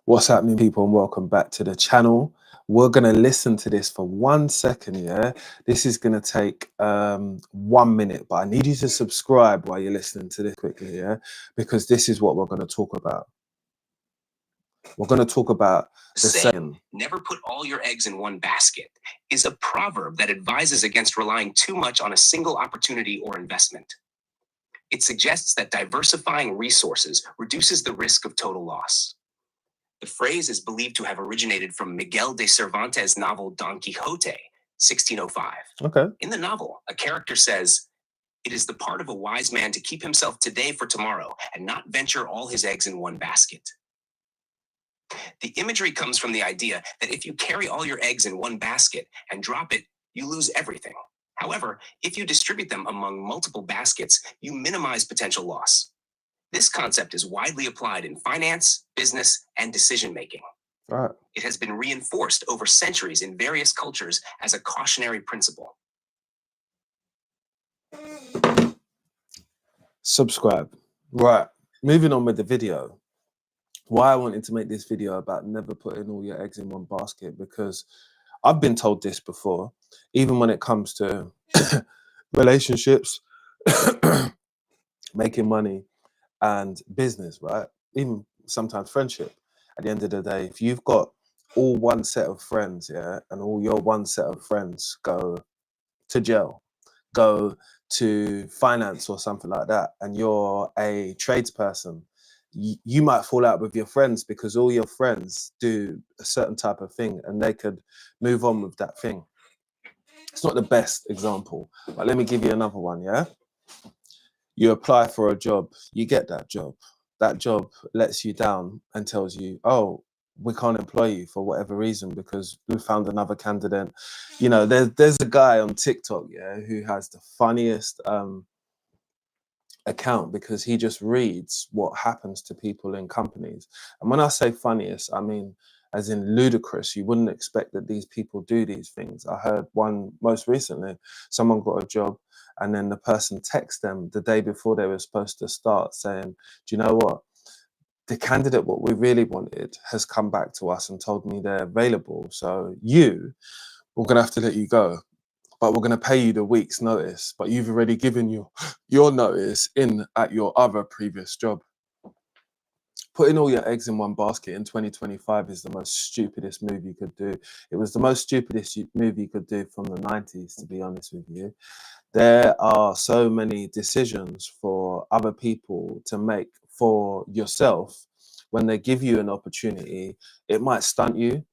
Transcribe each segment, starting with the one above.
What's happening, people, and welcome back to the channel. We're going to listen to this for 1 second, yeah? This is going to take 1 minute, but I need you to subscribe while you're listening to this quickly, yeah? Because this is what we're going to talk about. We're going to talk about the saying, never put all your eggs in one basket, is a proverb that advises against relying too much on a single opportunity or investment. It suggests that diversifying resources reduces the risk of total loss. The phrase is believed to have originated from Miguel de Cervantes' novel Don Quixote, 1605. Okay. In the novel, a character says, "It is the part of a wise man to keep himself today for tomorrow and not venture all his eggs in one basket." The imagery comes from the idea that if you carry all your eggs in one basket and drop it, you lose everything. However, if you distribute them among multiple baskets, you minimize potential loss. This concept is widely applied in finance, business, and decision-making. Right. It has been reinforced over centuries in various cultures as a cautionary principle. Subscribe. Right. Moving on with the video. Why I wanted to make this video about never putting all your eggs in one basket, because I've been told this before, even when it comes to relationships, making money, and business, right? Even sometimes friendship. At the end of the day, if you've got all one set of friends, yeah, and all your one set of friends go to jail, go to finance or something like that, and you're a tradesperson, you might fall out with your friends because all your friends do a certain type of thing and they could move on with that thing. It's not the best example, but let me give you another one, yeah? You apply for a job, you get that job. That job lets you down and tells you, oh, we can't employ you for whatever reason because we found another candidate. You know, there's a guy on TikTok, yeah, who has the funniest account because he just reads what happens to people in companies. And when I say funniest, I mean as in ludicrous. You wouldn't expect that these people do these things. I heard one most recently, someone got a job and then the person texted them the day before they were supposed to start saying, do you know what? The candidate what we really wanted has come back to us and told me they're available. So we're going to have to let you go. But we're going to pay you the week's notice. But you've already given your notice in at your other previous job. Putting all your eggs in one basket in 2025 is the most stupidest move you could do. It was the most stupidest move you could do from the 90s, to be honest with you. There are so many decisions for other people to make for yourself. When they give you an opportunity, it might stunt you.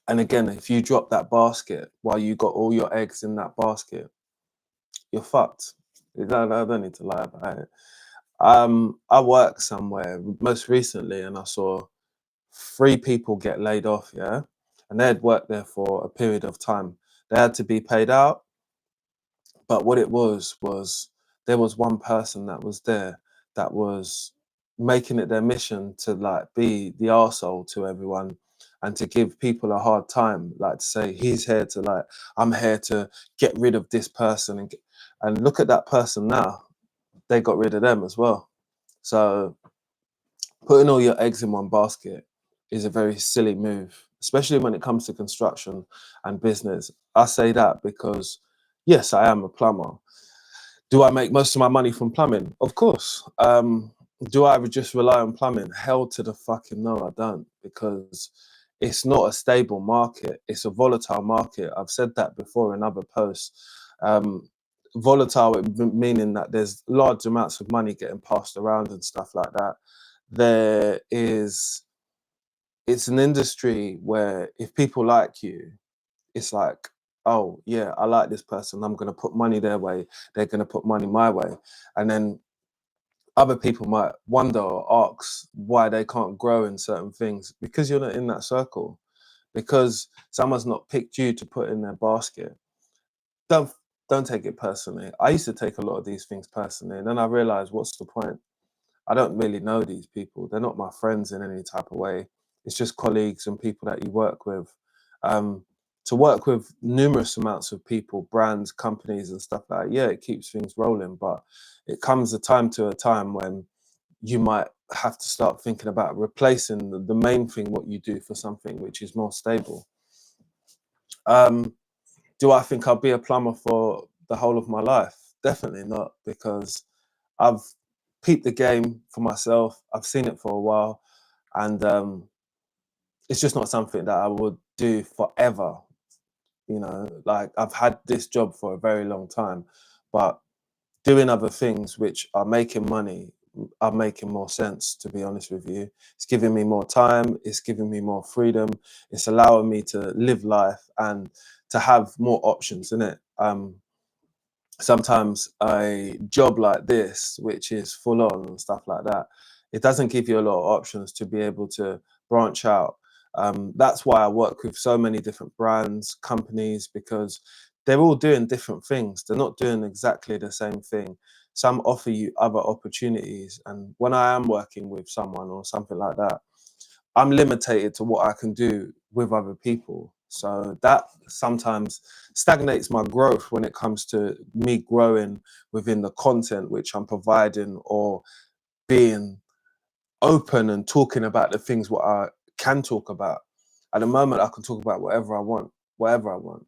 And again, if you drop that basket while you got all your eggs in that basket, you're fucked. I don't need to lie about it. I worked somewhere most recently and I saw 3 people get laid off, yeah? And they had worked there for a period of time. They had to be paid out. But what it was there was one person that was there that was making it their mission to like be the arsehole to everyone and to give people a hard time, like to say he's here to like, I'm here to get rid of this person and look at that person now. They got rid of them as well. So putting all your eggs in one basket is a very silly move, especially when it comes to construction and business. I say that because, yes, I am a plumber. Do I make most of my money from plumbing? Of course. Do I just rely on plumbing? Hell to the fucking no, I don't, because it's not a stable market. It's a volatile market. I've said that before in other posts. Volatile meaning that there's large amounts of money getting passed around and stuff like that. It's an industry where if people like you, it's like, oh yeah, I like this person, I'm going to put money their way, they're going to put money my way. And then other people might wonder or ask why they can't grow in certain things, because you're not in that circle, because someone's not picked you to put in their basket. Don't take it personally. I used to take a lot of these things personally, and then I realized, what's the point? I don't really know these people. They're not my friends in any type of way. It's just colleagues and people that you work with. To work with numerous amounts of people, brands, companies and stuff like that, yeah, it keeps things rolling, but it comes a time when you might have to start thinking about replacing the main thing, what you do, for something which is more stable. Do I think I'll be a plumber for the whole of my life? Definitely not, because I've peeped the game for myself. I've seen it for a while, and it's just not something that I would do forever. You know, like, I've had this job for a very long time, but doing other things which are making money are making more sense, to be honest with you. It's giving me more time, it's giving me more freedom, it's allowing me to live life and to have more options in it. Sometimes a job like this, which is full on and stuff like that, it doesn't give you a lot of options to be able to branch out. That's why I work with so many different brands, companies, because they're all doing different things. They're not doing exactly the same thing. Some offer you other opportunities. And when I am working with someone or something like that, I'm limited to what I can do with other people. So that sometimes stagnates my growth when it comes to me growing within the content which I'm providing, or being open and talking about the things what I can talk about. At the moment, I can talk about whatever I want, whatever I want,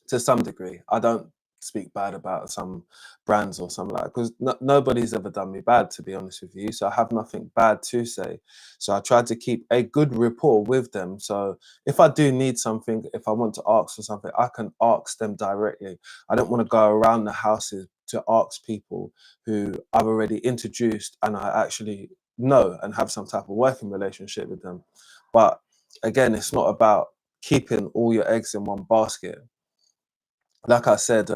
to some degree. I don't speak bad about some brands or something like that, because nobody's ever done me bad, to be honest with you. So I have nothing bad to say. So I try to keep a good rapport with them. So if I do need something, if I want to ask for something, I can ask them directly. I don't want to go around the houses to ask people who I've already introduced and I actually know and have some type of working relationship with them. But again, it's not about keeping all your eggs in one basket. Like I said,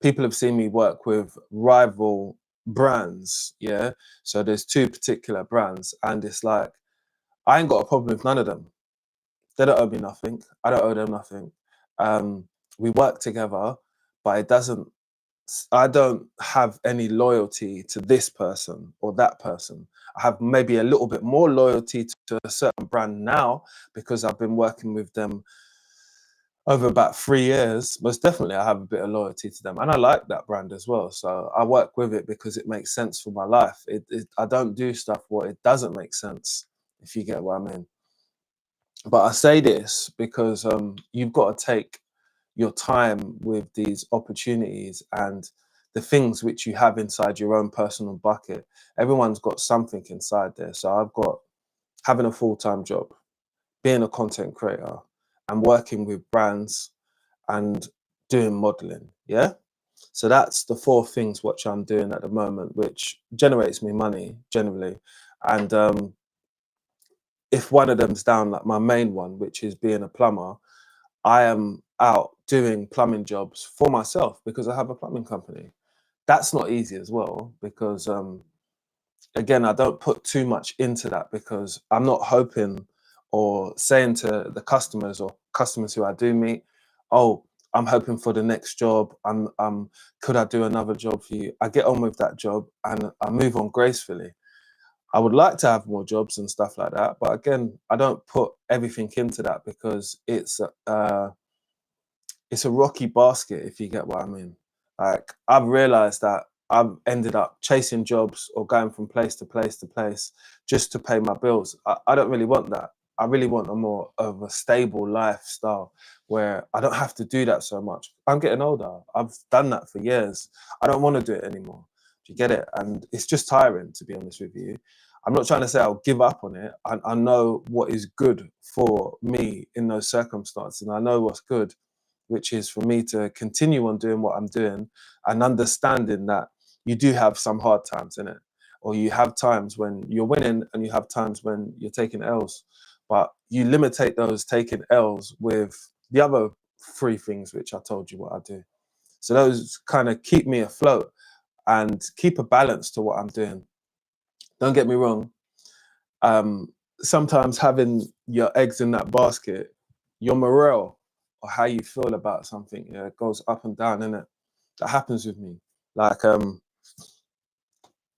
people have seen me work with rival brands. Yeah. So there's two particular brands, and it's like, I ain't got a problem with none of them. They don't owe me nothing. I don't owe them nothing. We work together, but I don't have any loyalty to this person or that person. I have maybe a little bit more loyalty to a certain brand now, because I've been working with them over about 3 years. Most definitely, I have a bit of loyalty to them, and I like that brand as well. So I work with it because it makes sense for my life. I don't do stuff where it doesn't make sense, if you get what I mean. But I say this because you've got to take your time with these opportunities and the things which you have inside your own personal bucket. Everyone's got something inside there. So I've got having a full-time job, being a content creator, and working with brands and doing modeling. Yeah. So that's the four things which I'm doing at the moment, which generates me money generally. And if one of them's down, like my main one, which is being a plumber, I am out doing plumbing jobs for myself because I have a plumbing company. That's not easy as well, because again, I don't put too much into that, because I'm not hoping or saying to the customers or customers who I do meet, oh, I'm hoping for the next job. Could I do another job for you? I get on with that job and I move on gracefully. I would like to have more jobs and stuff like that, but again, I don't put everything into that, because it's a rocky basket, if you get what I mean. Like, I've realized that I've ended up chasing jobs or going from place to place to place just to pay my bills. I don't really want that. I really want a more of a stable lifestyle where I don't have to do that so much. I'm getting older. I've done that for years. I don't want to do it anymore. Do you get it? And it's just tiring, to be honest with you. I'm not trying to say I'll give up on it. I know what is good for me in those circumstances, and I know what's good, which is for me to continue on doing what I'm doing, and understanding that you do have some hard times in it, or you have times when you're winning and you have times when you're taking L's, but you limitate those taking L's with the other three things which I told you what I do. So those kind of keep me afloat and keep a balance to what I'm doing. Don't get me wrong. Sometimes having your eggs in that basket, your morale or how you feel about something, yeah, it goes up and down, innit? That happens with me. Like,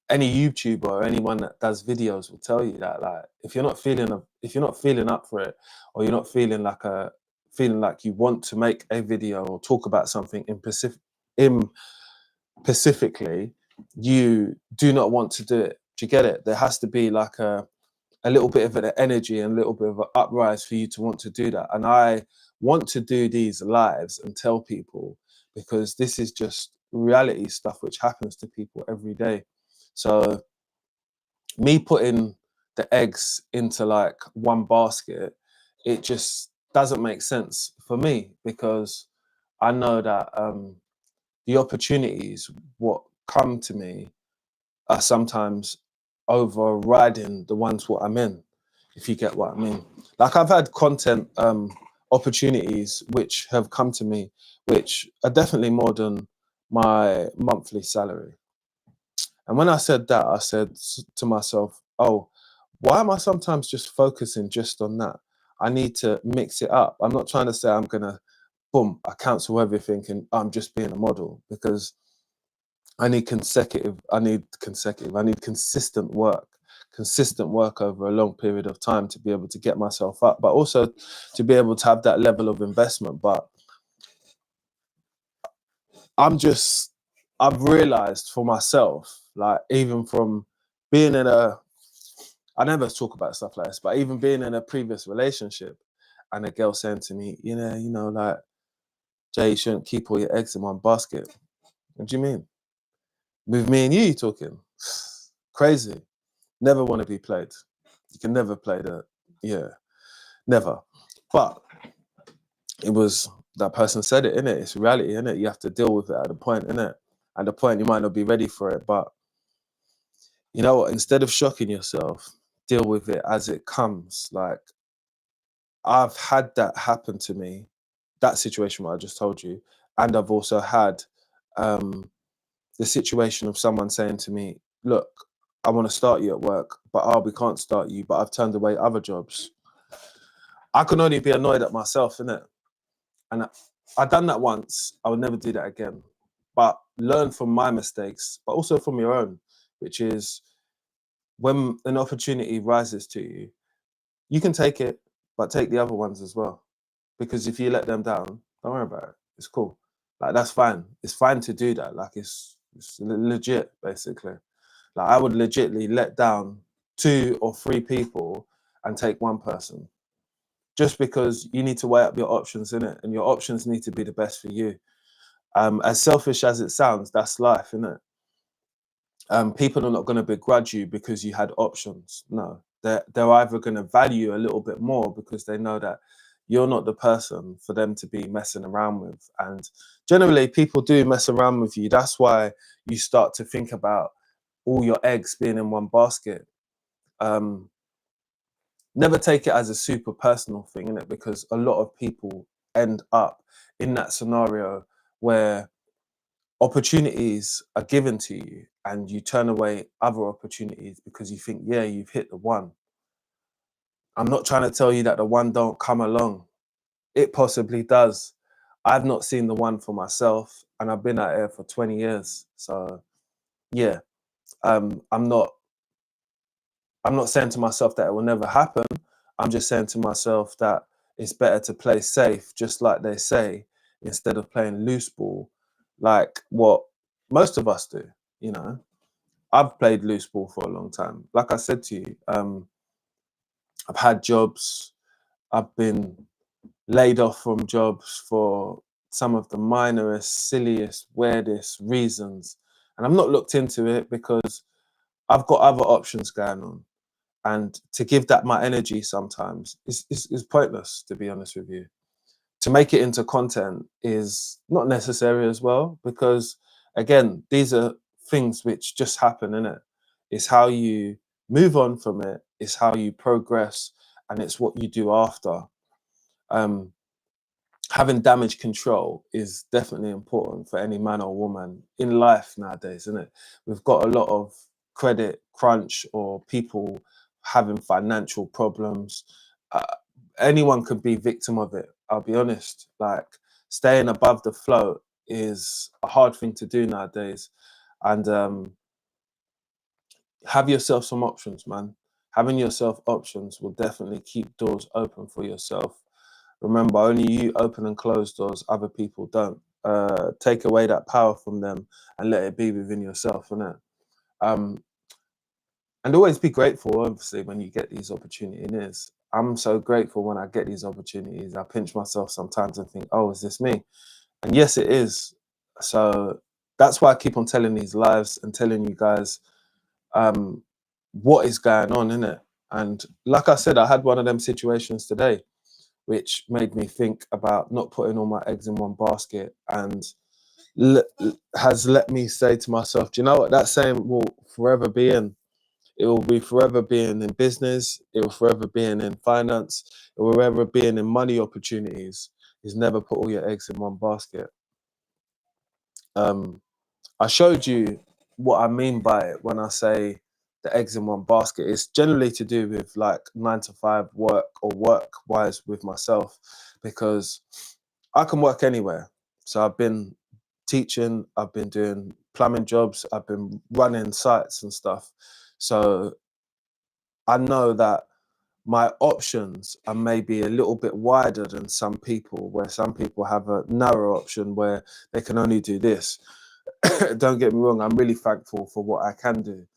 any YouTuber or anyone that does videos will tell you that, like, if you're not feeling up for it, or you're not feeling like you want to make a video or talk about something in specifically, you do not want to do it. Do you get it? There has to be like a little bit of an energy and a little bit of an uprise for you to want to do that. And I want to do these lives and tell people, because this is just reality stuff which happens to people every day. So me putting the eggs into like one basket, it just doesn't make sense for me, because I know that the opportunities what come to me are sometimes overriding the ones what I'm in, if you get what I mean. Like I've had content opportunities which have come to me, which are definitely more than my monthly salary. And when I said that, I said to myself, oh, why am I sometimes just focusing just on that? I need to mix it up. I'm not trying to say I'm gonna, boom, I cancel everything and I'm just being a model, because I need consistent work over a long period of time to be able to get myself up, but also to be able to have that level of investment. But I've realized for myself, like even from being in I never talk about stuff like this, but even being in a previous relationship and a girl saying to me, like, Jay, you shouldn't keep all your eggs in one basket. What do you mean? With me and you talking? Crazy. Never want to be played. You can never play never. But it was, that person said it, innit? It's reality, innit? You have to deal with it at the point, innit? At the point you might not be ready for it, but you know what? Instead of shocking yourself, deal with it as it comes. Like, I've had that happen to me, that situation what I just told you, and I've also had the situation of someone saying to me, look, I want to start you at work, but we can't start you, but I've turned away other jobs. I can only be annoyed at myself, innit? And I've done that once. I would never do that again. But learn from my mistakes, but also from your own, which is when an opportunity rises to you, you can take it, but take the other ones as well. Because if you let them down, don't worry about it. It's cool. Like, that's fine. It's fine to do that. Like, it's legit, basically. Like, I would legitly let down 2 or 3 people and take one person, just because you need to weigh up your options, innit? And your options need to be the best for you. As selfish as it sounds, that's life, innit? People are not going to begrudge you because you had options. No, they're either going to value you a little bit more because they know that you're not the person for them to be messing around with. And generally, people do mess around with you. That's why you start to think about all your eggs being in one basket. Never take it as a super personal thing, innit? Because a lot of people end up in that scenario where opportunities are given to you and you turn away other opportunities because you think, yeah, you've hit the one. I'm not trying to tell you that the one don't come along. It possibly does. I've not seen the one for myself, and I've been out here for 20 years. So yeah, I'm not saying to myself that it will never happen. I'm just saying to myself that it's better to play safe, just like they say, instead of playing loose ball, like what most of us do. You know, I've played loose ball for a long time. Like I said to you, I've had jobs. I've been laid off from jobs for some of the minorest, silliest, weirdest reasons. And I'm not looked into it because I've got other options going on. And to give that my energy sometimes is pointless, to be honest with you. To make it into content is not necessary as well, because again, these are things which just happen, innit? It's how you move on from it, it's how you progress, and it's what you do after. Um, Having damage control is definitely important for any man or woman in life nowadays, isn't it? We've got a lot of credit crunch or people having financial problems. Uh, Anyone could be victim of it. I'll be honest. Like, staying above the flow is a hard thing to do nowadays, and have yourself some options, man. Having yourself options will definitely keep doors open for yourself. Remember, only you open and close doors, other people don't. Take away that power from them and let it be within yourself, innit? Um, And always be grateful, obviously, when you get these opportunities. I'm so grateful when I get these opportunities. I pinch myself sometimes and think, oh, is this me? And yes, it is. So that's why I keep on telling these lives and telling you guys what is going on, innit? And like I said, I had one of them situations today, which made me think about not putting all my eggs in one basket, and has let me say to myself, do you know what that saying will forever be in? It will be forever being in business. It will forever being in finance. It will forever being in money opportunities. Is never put all your eggs in one basket. I showed you what I mean by it when I say the eggs in one basket. It's generally to do with like 9 to 5 work or work wise with myself, because I can work anywhere. So I've been teaching, I've been doing plumbing jobs, I've been running sites and stuff. So I know that my options are maybe a little bit wider than some people, where some people have a narrow option where they can only do this. Don't get me wrong, I'm really thankful for what I can do.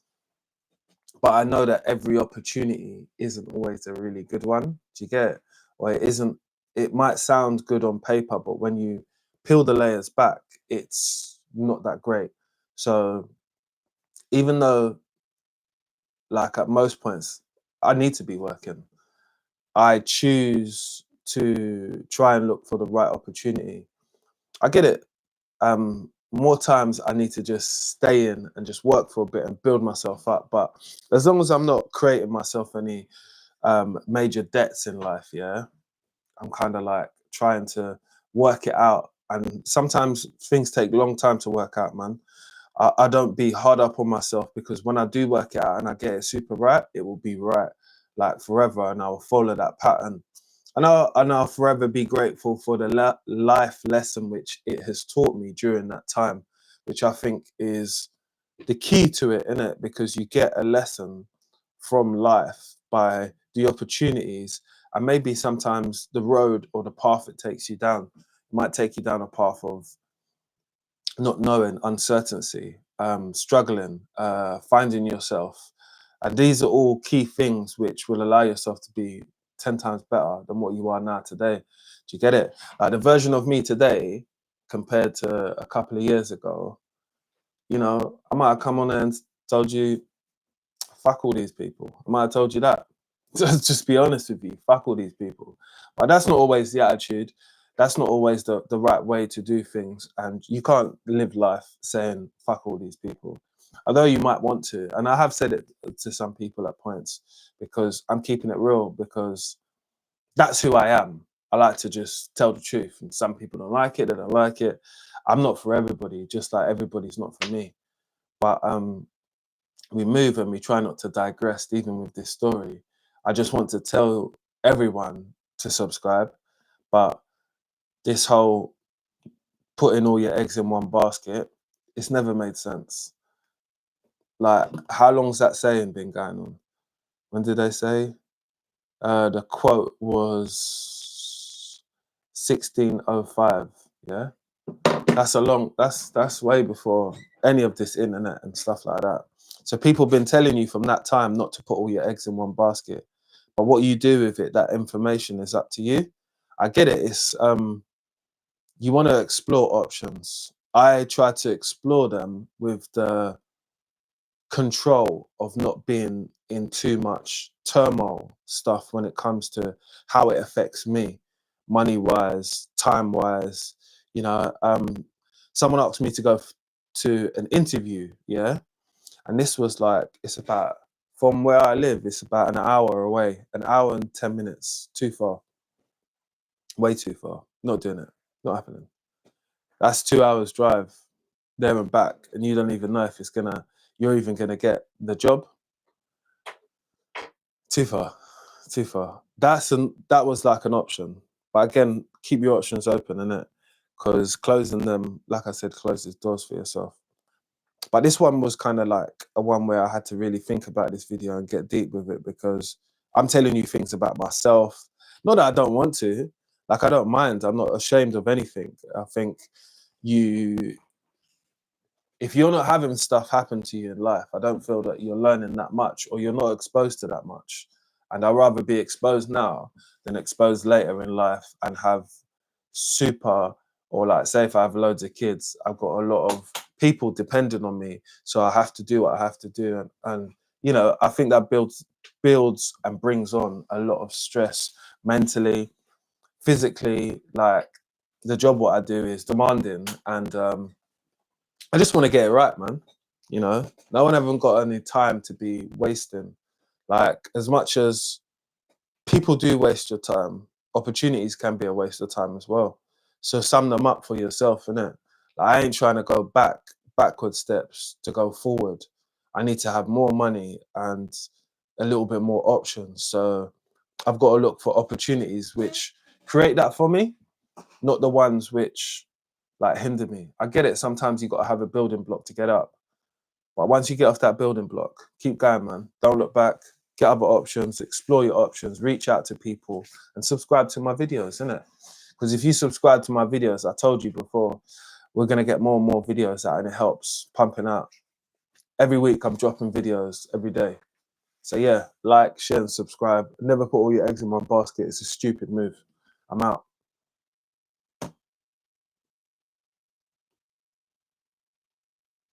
But I know that every opportunity isn't always a really good one. Do you get it? Or it isn't, it might sound good on paper, but when you peel the layers back, it's not that great. So even though, like at most points, I need to be working, I choose to try and look for the right opportunity. I get it. More times I need to just stay in and just work for a bit and build myself up. But as long as I'm not creating myself any major debts in life, yeah, I'm kind of like trying to work it out. And sometimes things take a long time to work out, man. I don't be hard up on myself, because when I do work it out and I get it super right, it will be right like forever, and I will follow that pattern. And I'll forever be grateful for the life lesson which it has taught me during that time, which I think is the key to it, isn't it? Because you get a lesson from life by the opportunities, and maybe sometimes the road or the path it takes you down, it might take you down a path of not knowing, uncertainty, struggling, finding yourself. And these are all key things which will allow yourself to be 10 times better than what you are now today. Do you get it? The version of me today compared to a couple of years ago, you know, I might have come on and told you, fuck all these people. I might have told you that. Just be honest with you, fuck all these people. But that's not always the attitude. That's not always the right way to do things. And you can't live life saying fuck all these people. Although you might want to. And I have said it to some people at points, because I'm keeping it real, because that's who I am. I like to just tell the truth. And some people don't like it, they don't like it. I'm not for everybody, just like everybody's not for me. But we move and we try not to digress, even with this story. I just want to tell everyone to subscribe, but this whole putting all your eggs in one basket, it's never made sense. Like, how long's that saying been going on? When did they say? The quote was 1605. Yeah, that's way before any of this internet and stuff like that. So people have been telling you from that time not to put all your eggs in one basket. But what you do with it, that information, is up to you. I get it. It's you want to explore options. I try to explore them with the control of not being in too much turmoil stuff when it comes to how it affects me, money wise, time wise. You know, someone asked me to go to an interview, yeah, and this was like, it's about, from where I live, it's about an hour away, an hour and 10 minutes, too far, way too far. Not doing it, not happening. That's 2 hours drive there and back, and you don't even know if you're even gonna get the job. Too far, too far. That was like an option, but again, keep your options open, innit? Because closing them, like I said, closes doors for yourself. But this one was kind of like a one where I had to really think about this video and get deep with it, because I'm telling you things about myself. Not that I don't want to, like I don't mind. I'm not ashamed of anything. I think you if you're not having stuff happen to you in life, I don't feel that you're learning that much or you're not exposed to that much. And I'd rather be exposed now than exposed later in life and have super, or like say if I have loads of kids, I've got a lot of people depending on me. So I have to do what I have to do. And you know, I think that builds and brings on a lot of stress mentally, physically. Like the job what I do is demanding, and I just want to get it right, man. You know, no one ever got any time to be wasting. Like as much as people do waste your time, opportunities can be a waste of time as well. So sum them up for yourself, innit? Like, I ain't trying to go backward steps to go forward. I need to have more money and a little bit more options. So I've got to look for opportunities which create that for me, not the ones which like hinder me. I get it. Sometimes you got to have a building block to get up. But once you get off that building block, keep going, man. Don't look back. Get other options, explore your options, reach out to people, and subscribe to my videos, innit? Because if you subscribe to my videos, I told you before, we're going to get more and more videos out, and it helps pumping out. Every week, I'm dropping videos every day. So yeah, like, share, and subscribe. Never put all your eggs in one basket. It's a stupid move. I'm out.